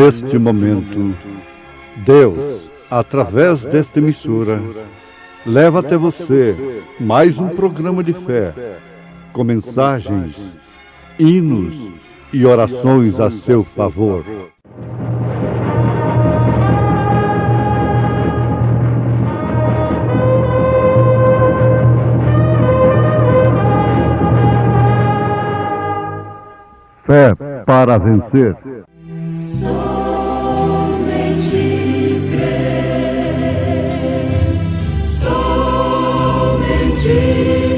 Neste momento, Deus, através desta emissora, leva até você mais um programa de fé, com mensagens, hinos e orações a seu favor. Fé para vencer. Somente crer, somente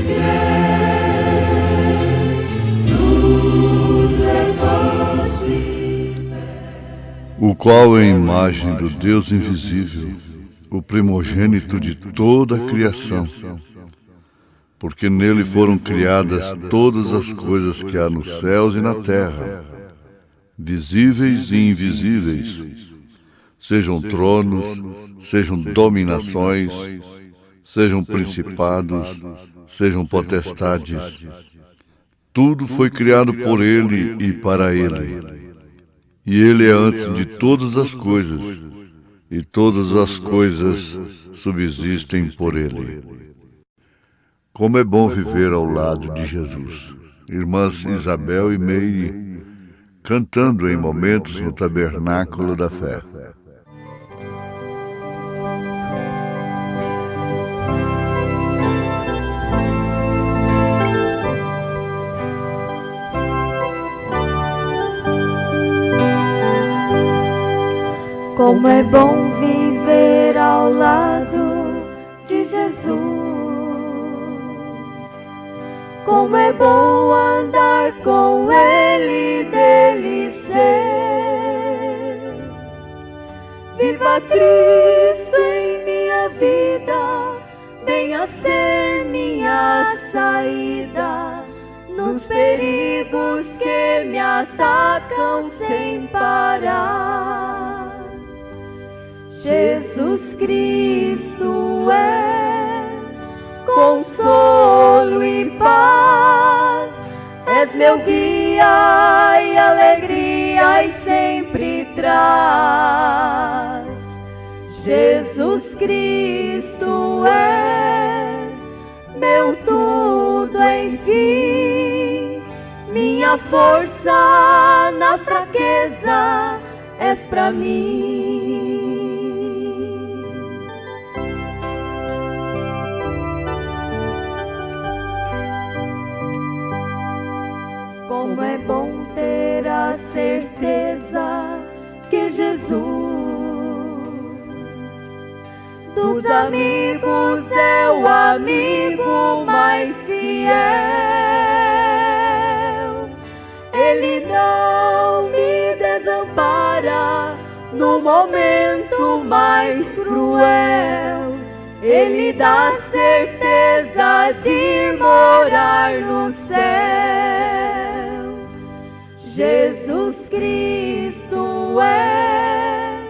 crer, tudo é possível. O qual é a imagem do Deus invisível, o primogênito de toda a criação, porque nele foram criadas todas as coisas que há nos céus e na terra, visíveis e invisíveis, sejam tronos, sejam dominações, sejam principados, sejam potestades. Tudo foi criado por ele e para ele. E ele é antes de todas as coisas, e todas as coisas subsistem por ele. Como é bom viver ao lado de Jesus. Irmãs Isabel e Meire, cantando em momentos no Tabernáculo da Fé. Como é bom viver ao lado de Jesus. Como é bom andar com Ele, dele ser. Viva Cristo em minha vida, venha ser minha saída nos perigos que me atacam sem parar. Jesus Cristo é consolo e paz, és meu guia e alegria e sempre traz. Jesus Cristo é meu tudo, enfim, minha força na fraqueza, és pra mim. Como é bom ter a certeza que Jesus dos amigos é o amigo mais fiel. Ele não me desampara no momento mais cruel. Ele dá certeza de morar no céu. Jesus Cristo é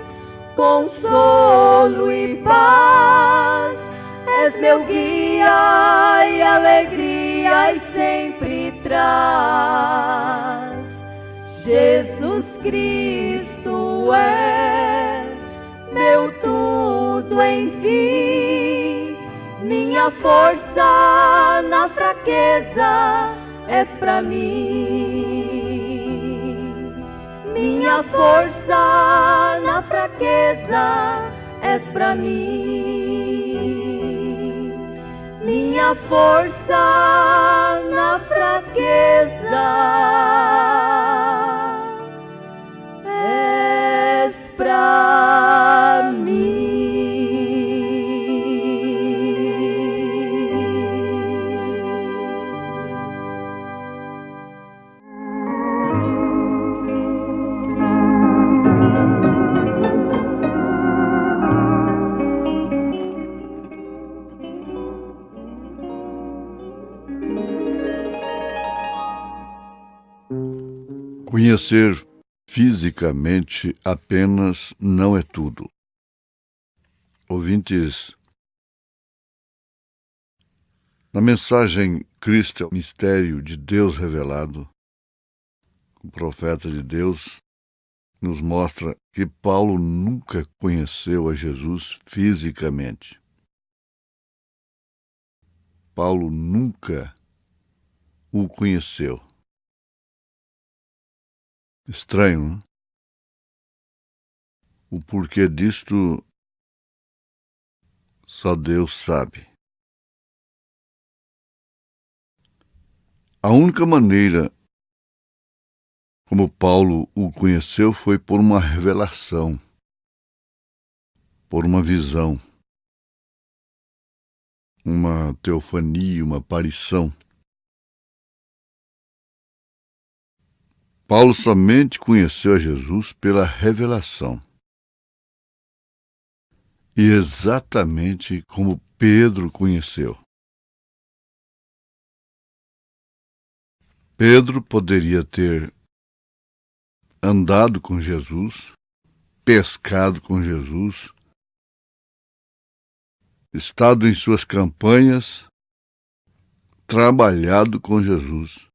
consolo e paz, és meu guia e alegria e sempre traz. Jesus Cristo é meu tudo, enfim, minha força na fraqueza, és pra mim. Minha força na fraqueza, és pra mim. Minha força na fraqueza, és pra mim. Conhecer fisicamente apenas não é tudo. Ouvintes, na mensagem Cristo é o mistério de Deus revelado, o profeta de Deus nos mostra que Paulo nunca conheceu a Jesus fisicamente. Paulo nunca o conheceu. Estranho, não? O porquê disto só Deus sabe. A única maneira como Paulo o conheceu foi por uma revelação, por uma visão, uma teofania, uma aparição. Paulo somente conheceu a Jesus pela revelação. E exatamente como Pedro conheceu. Pedro poderia ter andado com Jesus, pescado com Jesus, estado em suas campanhas, trabalhado com Jesus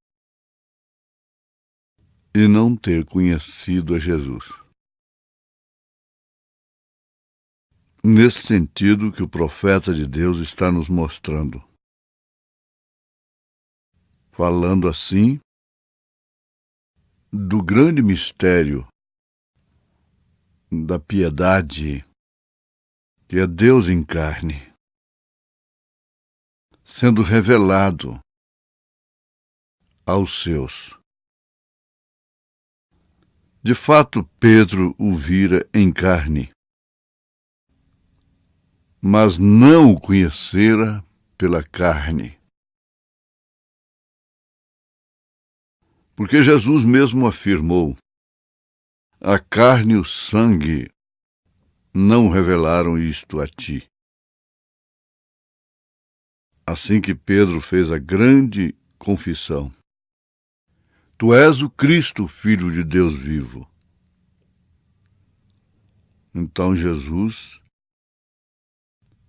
e não ter conhecido a Jesus. Nesse sentido que o profeta de Deus está nos mostrando. Falando assim do grande mistério da piedade, que é Deus em carne, sendo revelado aos seus. De fato, Pedro o vira em carne, mas não o conhecera pela carne. Porque Jesus mesmo afirmou: a carne e o sangue não revelaram isto a ti. Assim que Pedro fez a grande confissão: tu és o Cristo, Filho de Deus vivo. Então Jesus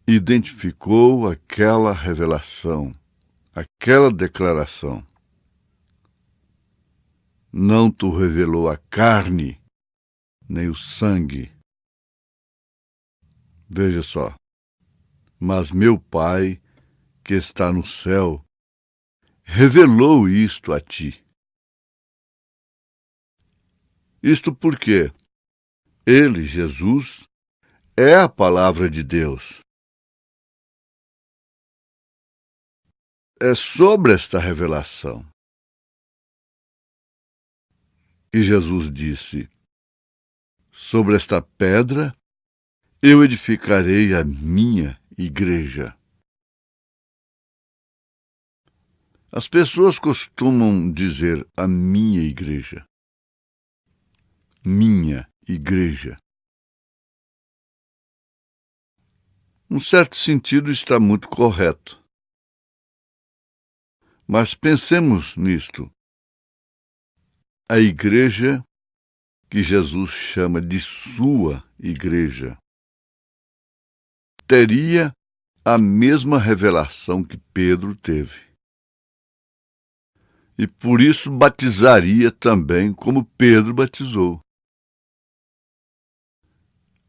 identificou aquela revelação, aquela declaração. Não te revelou a carne, nem o sangue. Veja só. Mas meu Pai, que está no céu, revelou isto a ti. Isto porque ele, Jesus, é a palavra de Deus. É sobre esta revelação. E Jesus disse: sobre esta pedra eu edificarei a minha igreja. As pessoas costumam dizer a minha igreja. Minha igreja. Num certo sentido está muito correto. Mas pensemos nisto. A igreja que Jesus chama de sua igreja teria a mesma revelação que Pedro teve. E por isso batizaria também como Pedro batizou.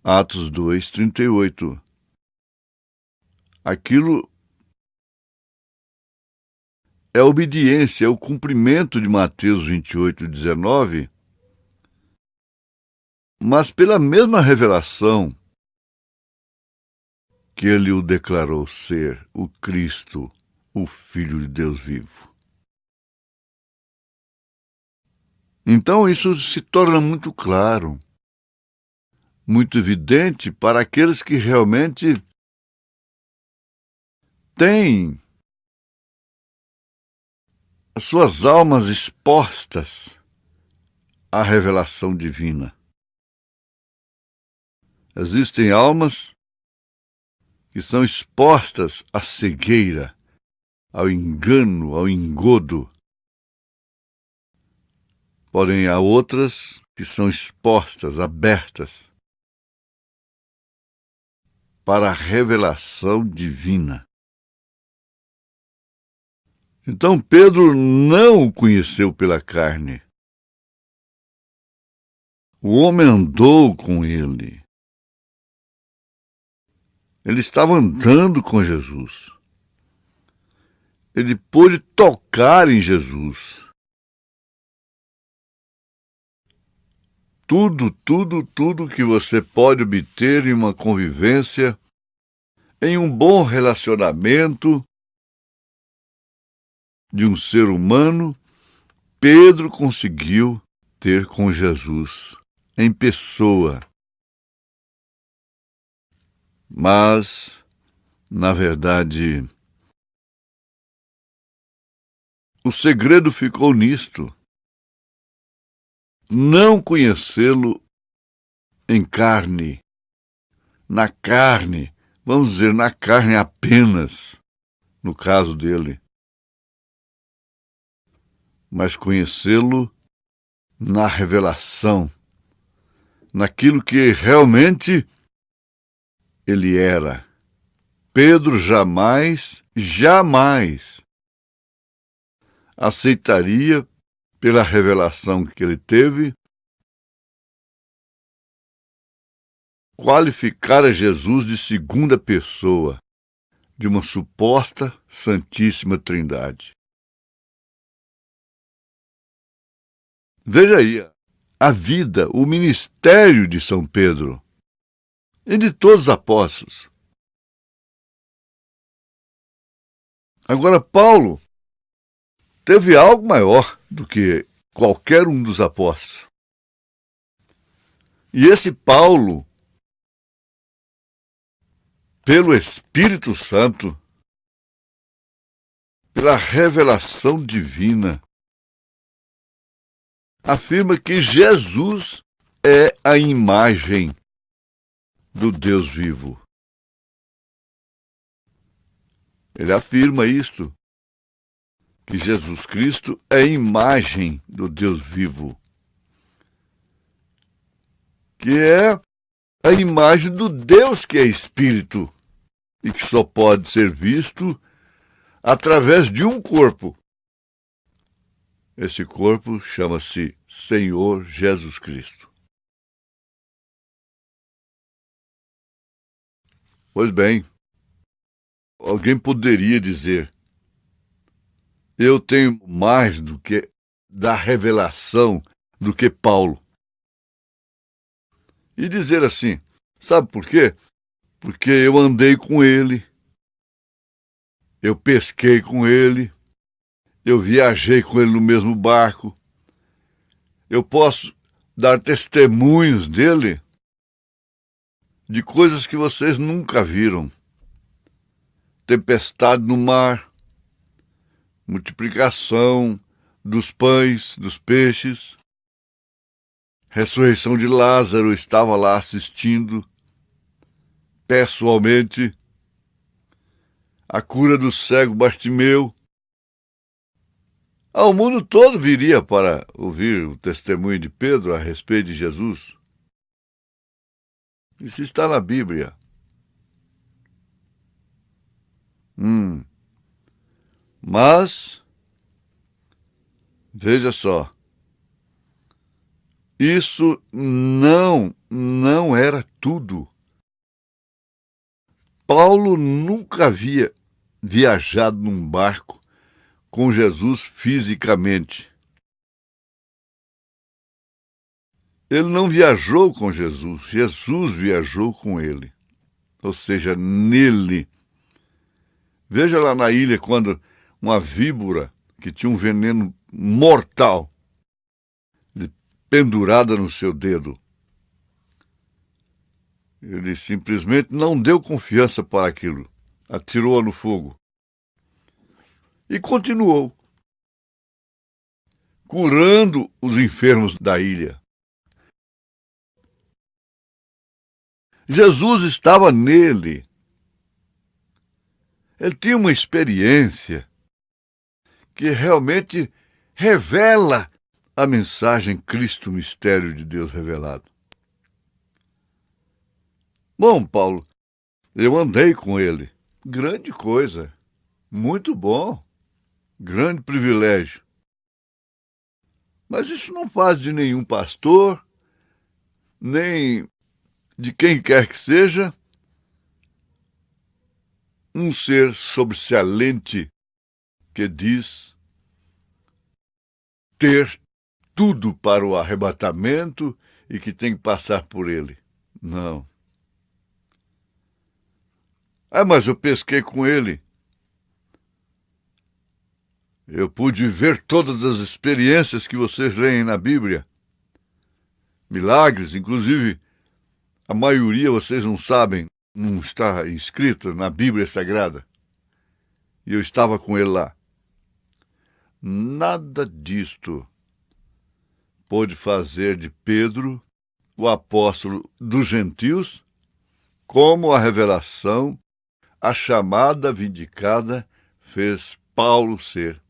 Atos 2:38. Aquilo é obediência, é o cumprimento de Mateus 28:19, mas pela mesma revelação que ele o declarou ser o Cristo, o Filho de Deus vivo. Então isso se torna muito claro, muito evidente para aqueles que realmente têm as suas almas expostas à revelação divina. Existem almas que são expostas à cegueira, ao engano, ao engodo. Porém, há outras que são expostas, abertas para a revelação divina. Então Pedro não o conheceu pela carne. O homem andou com ele. Ele estava andando com Jesus. Ele pôde tocar em Jesus. Tudo que você pode obter em uma convivência, em um bom relacionamento de um ser humano, Pedro conseguiu ter com Jesus, em pessoa. Mas, na verdade, o segredo ficou nisto. Não conhecê-lo em carne, na carne, vamos dizer, na carne apenas, no caso dele, mas conhecê-lo na revelação, naquilo que realmente ele era. Pedro jamais aceitaria, pela revelação que ele teve, qualificar a Jesus de segunda pessoa de uma suposta Santíssima Trindade. Veja aí a vida, o ministério de São Pedro e de todos os apóstolos. Agora, Paulo teve algo maior do que qualquer um dos apóstolos. E esse Paulo, pelo Espírito Santo, pela revelação divina, afirma que Jesus é a imagem do Deus vivo. Ele afirma isto, que Jesus Cristo é a imagem do Deus vivo, que é a imagem do Deus que é Espírito e que só pode ser visto através de um corpo. Esse corpo chama-se Senhor Jesus Cristo. Pois bem, alguém poderia dizer: eu tenho mais do que da revelação do que Paulo. E dizer assim, sabe por quê? Porque eu andei com ele, eu pesquei com ele, eu viajei com ele no mesmo barco, eu posso dar testemunhos dele de coisas que vocês nunca viram. Tempestade no mar, multiplicação dos pães, dos peixes, ressurreição de Lázaro, estava lá assistindo pessoalmente, a cura do cego Bartimeu. O mundo todo viria para ouvir o testemunho de Pedro a respeito de Jesus. Isso está na Bíblia. Mas, veja só, isso não era tudo. Paulo nunca havia viajado num barco com Jesus fisicamente. Ele não viajou com Jesus, Jesus viajou com ele, ou seja, nele. Veja lá na ilha quando uma víbora que tinha um veneno mortal pendurada no seu dedo. Ele simplesmente não deu confiança para aquilo, atirou-a no fogo e continuou curando os enfermos da ilha. Jesus estava nele. Ele tinha uma experiência que realmente revela a mensagem Cristo, mistério de Deus revelado. Bom, Paulo, eu andei com ele. Grande coisa, muito bom, grande privilégio. Mas isso não faz de nenhum pastor, nem de quem quer que seja, um ser sobressalente que diz ter tudo para o arrebatamento e que tem que passar por ele. Não. Mas eu pesquei com ele. Eu pude ver todas as experiências que vocês leem na Bíblia. Milagres, inclusive, a maioria vocês não sabem, não está escrita na Bíblia Sagrada. E eu estava com ele lá. Nada disto pôde fazer de Pedro o apóstolo dos gentios, como a revelação, a chamada vindicada fez Paulo ser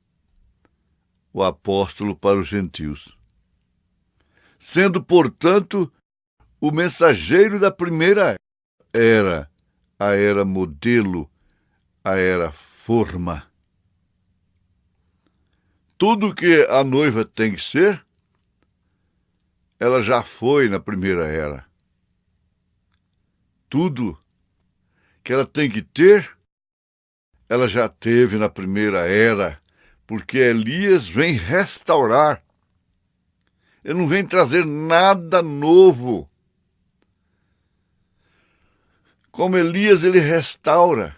o apóstolo para os gentios, sendo, portanto, o mensageiro da primeira era, a era modelo, a era forma. Tudo que a noiva tem que ser, ela já foi na primeira era. Tudo que ela tem que ter, ela já teve na primeira era, porque Elias vem restaurar. Ele não vem trazer nada novo. Como Elias, ele restaura.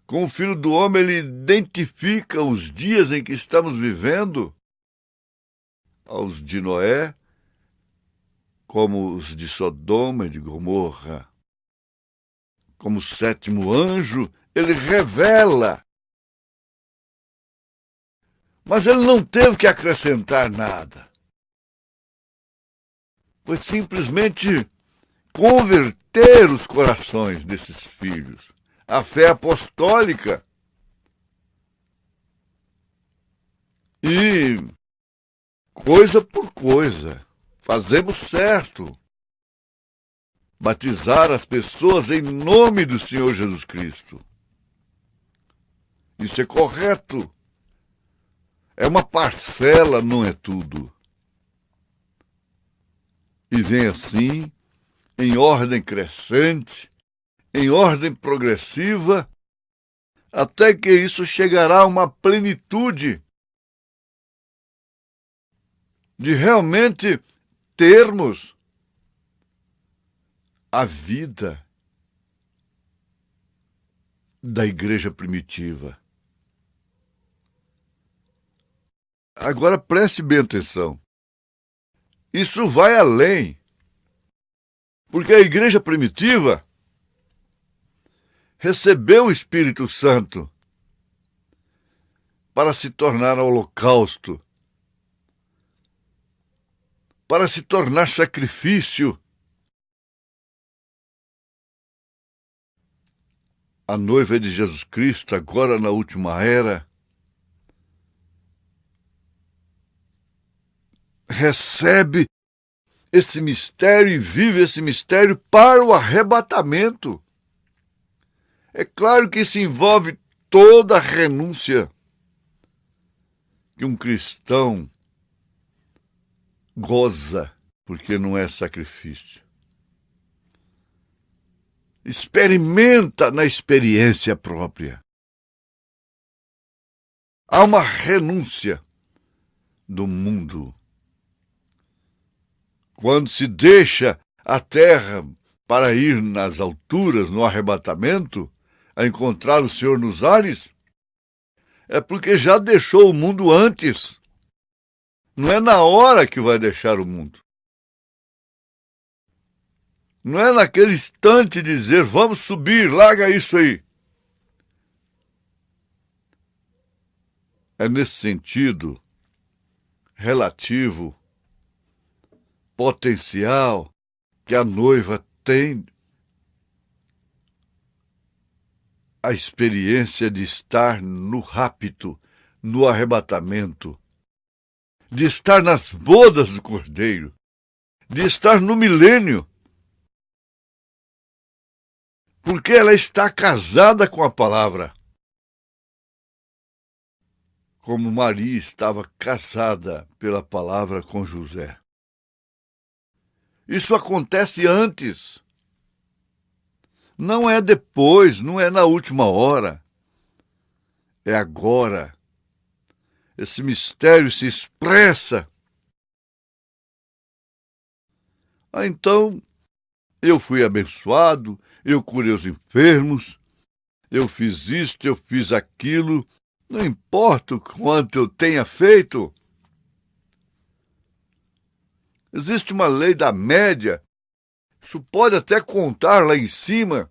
Com o Filho do Homem, ele identifica os dias em que estamos vivendo, aos de Noé, como os de Sodoma e de Gomorra. Como o sétimo anjo, ele revela. Mas ele não teve que acrescentar nada. Foi simplesmente converter os corações desses filhos. A fé apostólica. E coisa por coisa, fazemos certo. Batizar as pessoas em nome do Senhor Jesus Cristo. Isso é correto. É uma parcela, não é tudo. E vem assim, em ordem crescente, em ordem progressiva, até que isso chegará a uma plenitude de realmente termos a vida da igreja primitiva. Agora preste bem atenção. Isso vai além, porque a igreja primitiva recebeu o Espírito Santo para se tornar holocausto, para se tornar sacrifício. A noiva de Jesus Cristo, agora na última era, recebe esse mistério e vive esse mistério para o arrebatamento. É claro que isso envolve toda a renúncia que um cristão goza, porque não é sacrifício. Experimenta na experiência própria. Há uma renúncia do mundo. Quando se deixa a terra para ir nas alturas, no arrebatamento, a encontrar o Senhor nos ares, é porque já deixou o mundo antes. Não é na hora que vai deixar o mundo. Não é naquele instante dizer, vamos subir, larga isso aí. É nesse sentido relativo, potencial, que a noiva tem a experiência de estar no rapto, no arrebatamento, de estar nas bodas do Cordeiro, de estar no milênio, porque ela está casada com a palavra, como Maria estava casada pela palavra com José. Isso acontece antes. Não é depois, não é na última hora. É agora. Esse mistério se expressa. Então, eu fui abençoado, eu curei os enfermos, eu fiz isto, eu fiz aquilo, não importa o quanto eu tenha feito. Existe uma lei da média, isso pode até contar lá em cima,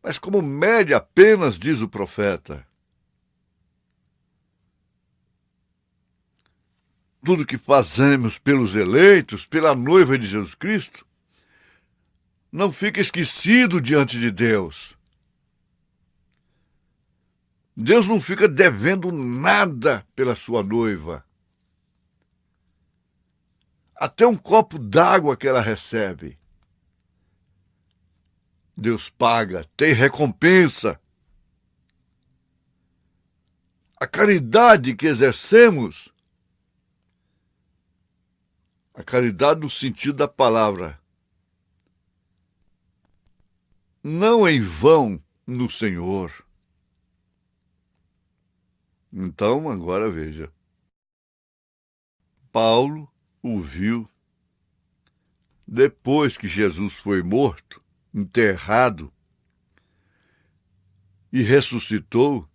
mas como média apenas, diz o profeta. Tudo que fazemos pelos eleitos, pela noiva de Jesus Cristo, não fica esquecido diante de Deus. Deus não fica devendo nada pela sua noiva. Até um copo d'água que ela recebe, Deus paga, tem recompensa. A caridade que exercemos, a caridade no sentido da palavra, não em vão no Senhor. Então, agora veja. Paulo o viu depois que Jesus foi morto, enterrado e ressuscitou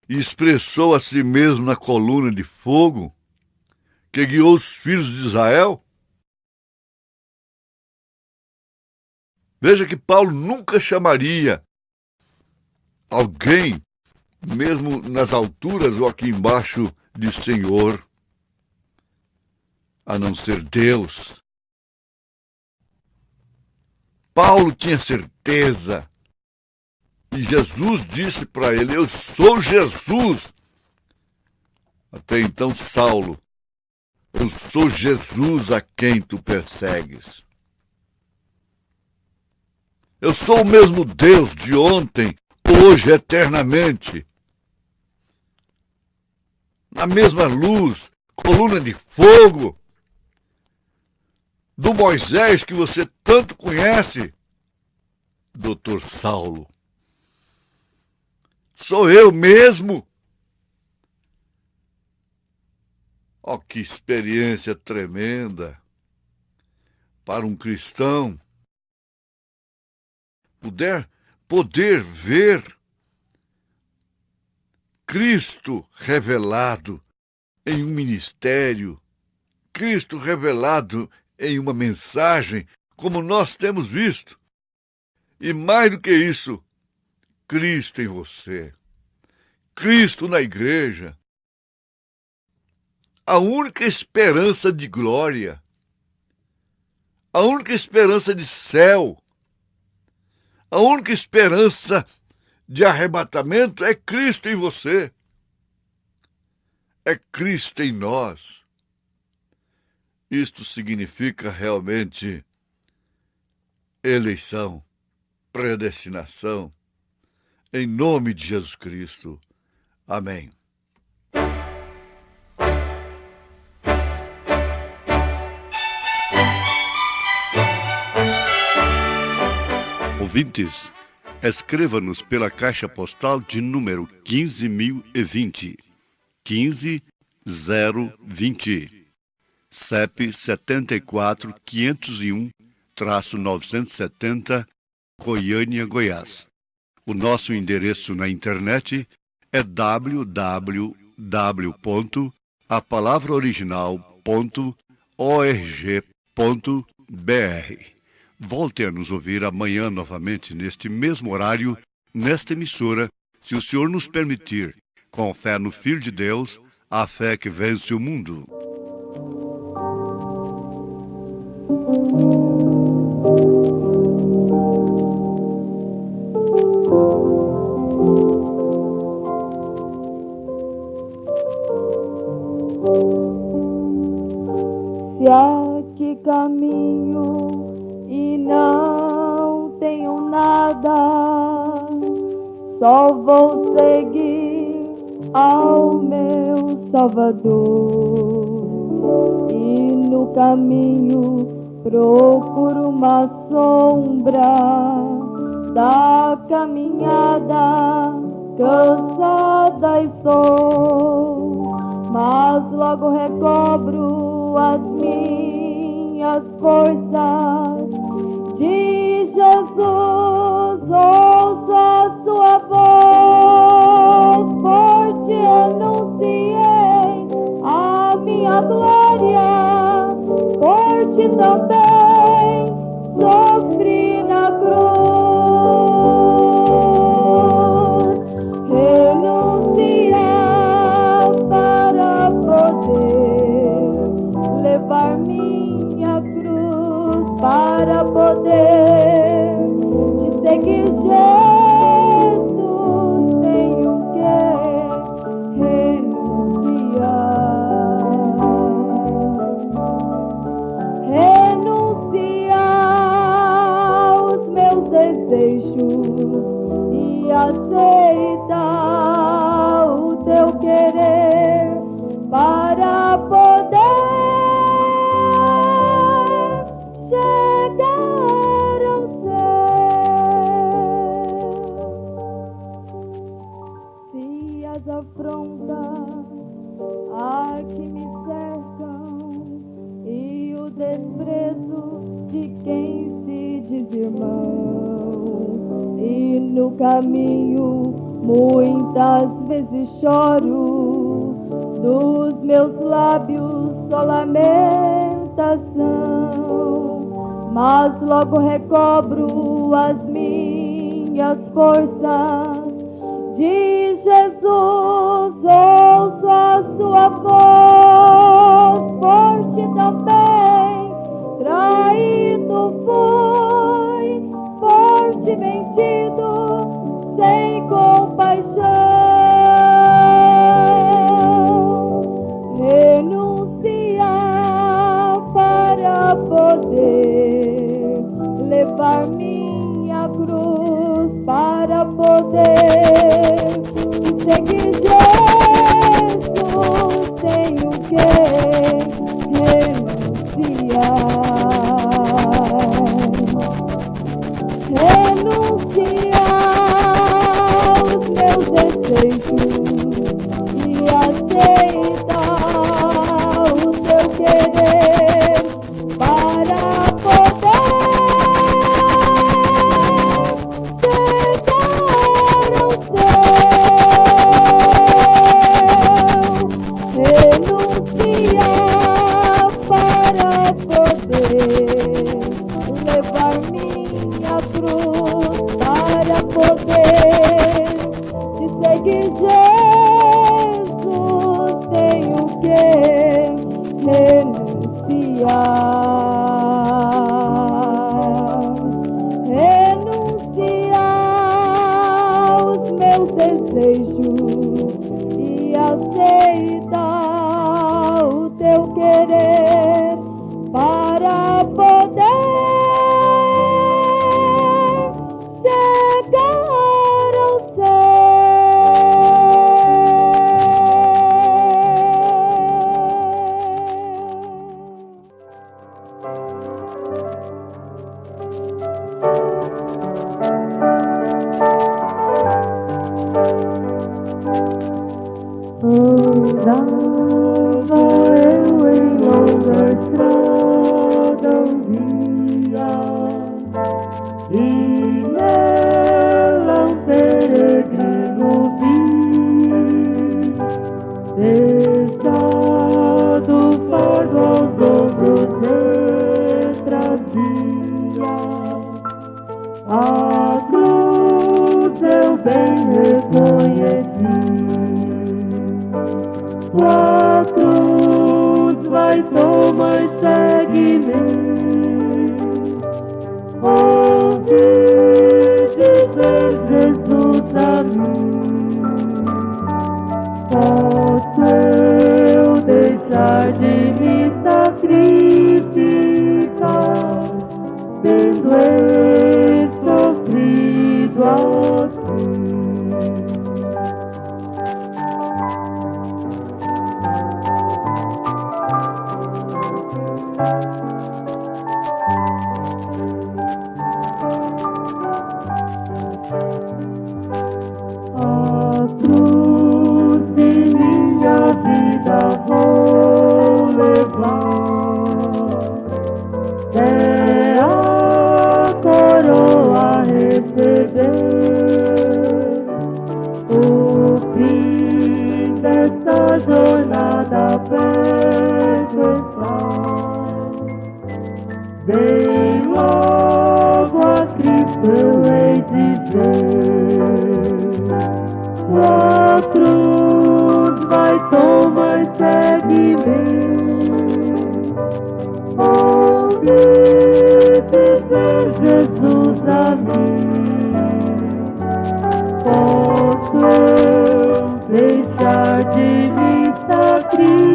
e expressou a si mesmo na coluna de fogo que guiou os filhos de Israel. Veja que Paulo nunca chamaria alguém, mesmo nas alturas ou aqui embaixo, de Senhor, a não ser Deus. Paulo tinha certeza. E Jesus disse para ele: eu sou Jesus. Até então, Saulo: eu sou Jesus a quem tu persegues. Eu sou o mesmo Deus de ontem, hoje, eternamente. Na mesma luz, coluna de fogo, do Moisés que você tanto conhece, doutor Saulo. Sou eu mesmo. Oh, que experiência tremenda para um cristão poder ver Cristo revelado em um ministério, Cristo revelado em uma mensagem, como nós temos visto. E mais do que isso, Cristo em você, Cristo na igreja, a única esperança de glória, a única esperança de céu, a única esperança de arrebatamento é Cristo em você, é Cristo em nós. Isto significa realmente eleição, predestinação, em nome de Jesus Cristo. Amém. Ouvintes, escreva-nos pela Caixa Postal de número 15.020, 15020, CEP 74.501-970, Goiânia, Goiás. O nosso endereço na internet é www.apalavraoriginal.org.br. Volte a nos ouvir amanhã novamente neste mesmo horário, nesta emissora, se o Senhor nos permitir, com fé no Filho de Deus, a fé que vence o mundo. Se aqui caminho e não tenho nada, só vou seguir ao meu Salvador. e no caminho procuro uma sombra da caminhada, cansada estou, mas logo recobro as minhas forças. De Jesus ouço a sua voz, forte anunciei a minha glória, forte também sofri na cruz, renunciar para poder levar minha cruz, para poder te seguir, Jesus, tenho que renunciar os meus desejos e aceitar o teu querer para poder chegar ao céu. Se as afrontas que me cercam e o desprezo de quem se diz irmão, e no caminho muitas vezes choro, dos meus lábios só lamentação, mas logo recobro as minhas forças. De Jesus ouço a sua voz, forte também traído fui, forte mentido, sem compaixão, renunciar para poder levar minha cruz, para poder seguir Jesus, tenho que renunciar os meus desejos e aceitar o teu querer para poder chegar ao céu, renunciar para poder levar minha cruz, para poder te seguir, Jesus, tenho que renunciar os meus desejos e aceitar o teu querer para poder chegar ao Andava eu em longa estrada um dia, e nela um peregrino vi, pesado fardo aos ombros ele trazia, a cruz eu bem reconheci. Tua cruz vai, toma e segue-me. Ouvi dizer Jesus a mim: posso eu deixar de me sacrificar, tendo eu sofrido assim? te ver. Tua cruz vai, toma e segue-me. Ouvi dizer, Jesus, a mim. Posso eu deixar de me sacrificar?